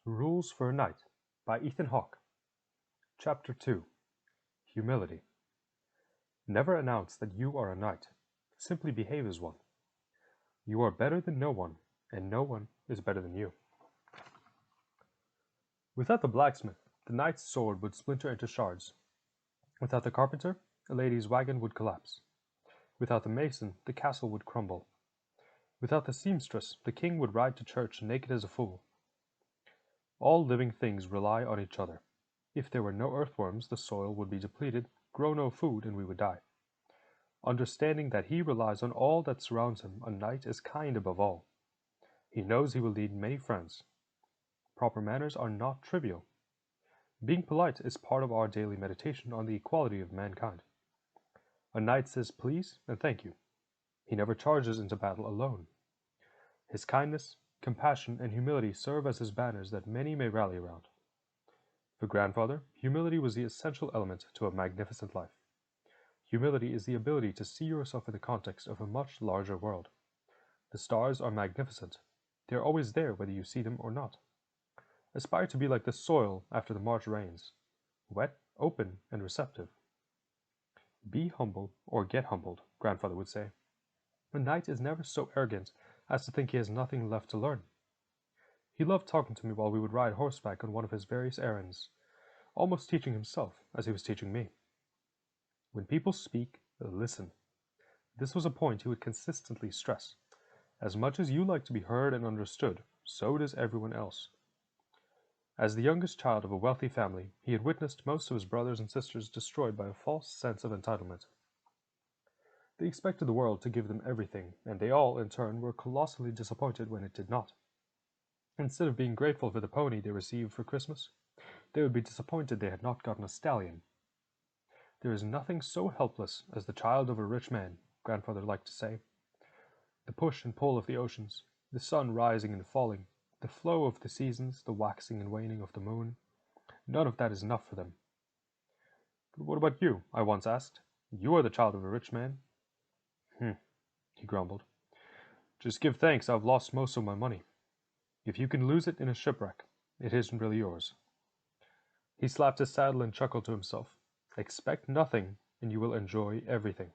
Rules for a Knight by Ethan Hawke. Chapter 2. Humility. Never announce that you are a knight. Simply behave as one. You are better than no one, and no one is better than you. Without the blacksmith, the knight's sword would splinter into shards. Without the carpenter, a lady's wagon would collapse. Without the mason, the castle would crumble. Without the seamstress, the king would ride to church naked as a fool. All living things rely on each other. If there were no earthworms, the soil would be depleted, grow no food, and we would die. Understanding that he relies on all that surrounds him, a knight is kind above all. He knows he will need many friends. Proper manners are not trivial. Being polite is part of our daily meditation on the equality of mankind. A knight says please and thank you. He never charges into battle alone. His kindness, compassion, and humility serve as his banners that many may rally around. For grandfather, humility was the essential element to a magnificent life. Humility is the ability to see yourself in the context of a much larger world. The stars are magnificent. They are always there whether you see them or not. Aspire to be like the soil after the March rains, wet, open, and receptive. Be humble or get humbled, grandfather would say. A knight is never so arrogant as to think he has nothing left to learn. He loved talking to me while we would ride horseback on one of his various errands, almost teaching himself as he was teaching me. When people speak, listen. This was a point he would consistently stress. As much as you like to be heard and understood, so does everyone else. As the youngest child of a wealthy family, he had witnessed most of his brothers and sisters destroyed by a false sense of entitlement. They expected the world to give them everything, and they all, in turn, were colossally disappointed when it did not. Instead of being grateful for the pony they received for Christmas, they would be disappointed they had not gotten a stallion. There is nothing so helpless as the child of a rich man, grandfather liked to say. The push and pull of the oceans, the sun rising and falling, the flow of the seasons, the waxing and waning of the moon, none of that is enough for them. But what about you? I once asked. You are the child of a rich man. He grumbled. Just give thanks I've lost most of my money. If you can lose it in a shipwreck, it isn't really yours. He slapped his saddle and chuckled to himself. Expect nothing, and you will enjoy everything.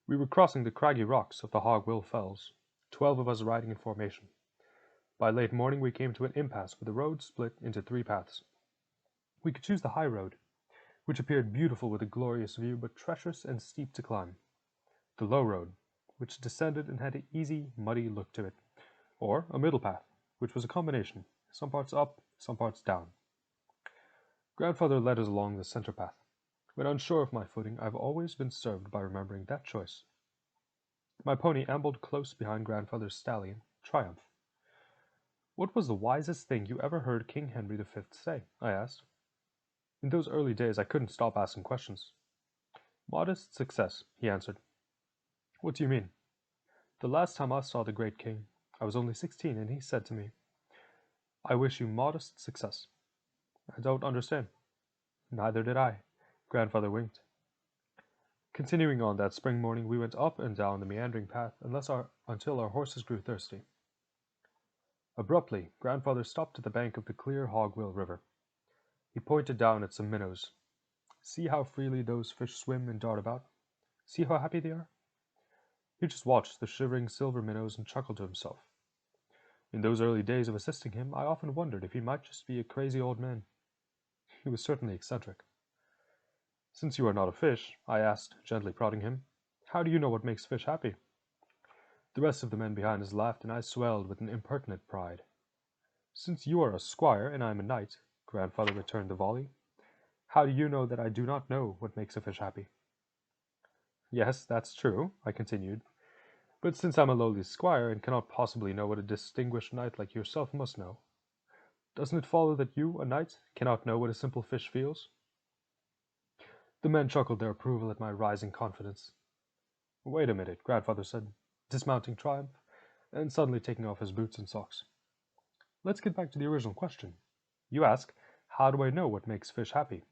We were crossing the craggy rocks of the Hogwill Fells, 12 of us riding in formation. By late morning we came to an impasse where the road split into 3 paths. We could choose the high road, which appeared beautiful with a glorious view but treacherous and steep to climb. The low road, which descended and had an easy, muddy look to it, or a middle path, which was a combination, some parts up, some parts down. Grandfather led us along the center path. When unsure of my footing, I've always been served by remembering that choice. My pony ambled close behind grandfather's stallion, Triumph. What was the wisest thing you ever heard King Henry V say? I asked. In those early days, I couldn't stop asking questions. Modest success, he answered. What do you mean? The last time I saw the great king, I was only 16, and he said to me, I wish you modest success. I don't understand. Neither did I. Grandfather winked. Continuing on that spring morning, we went up and down the meandering path until our horses grew thirsty. Abruptly, grandfather stopped at the bank of the clear Hogwill River. He pointed down at some minnows. See how freely those fish swim and dart about? See how happy they are? He just watched the shivering silver minnows and chuckled to himself. In those early days of assisting him, I often wondered if he might just be a crazy old man. He was certainly eccentric. Since you are not a fish, I asked, gently prodding him, how do you know what makes fish happy? The rest of the men behind us laughed, and I swelled with an impertinent pride. Since you are a squire and I am a knight, grandfather returned the volley, how do you know that I do not know what makes a fish happy? Yes, that's true, I continued, but since I'm a lowly squire and cannot possibly know what a distinguished knight like yourself must know, doesn't it follow that you, a knight, cannot know what a simple fish feels? The men chuckled their approval at my rising confidence. Wait a minute, grandfather said, dismounting Triumph, and suddenly taking off his boots and socks. Let's get back to the original question. You ask, how do I know what makes fish happy?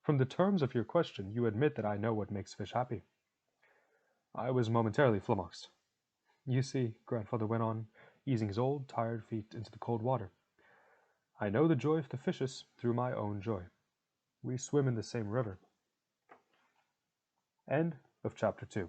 From the terms of your question, you admit that I know what makes fish happy. I was momentarily flummoxed. You see, grandfather went on, easing his old, tired feet into the cold water, I know the joy of the fishes through my own joy. We swim in the same river. End of chapter 2.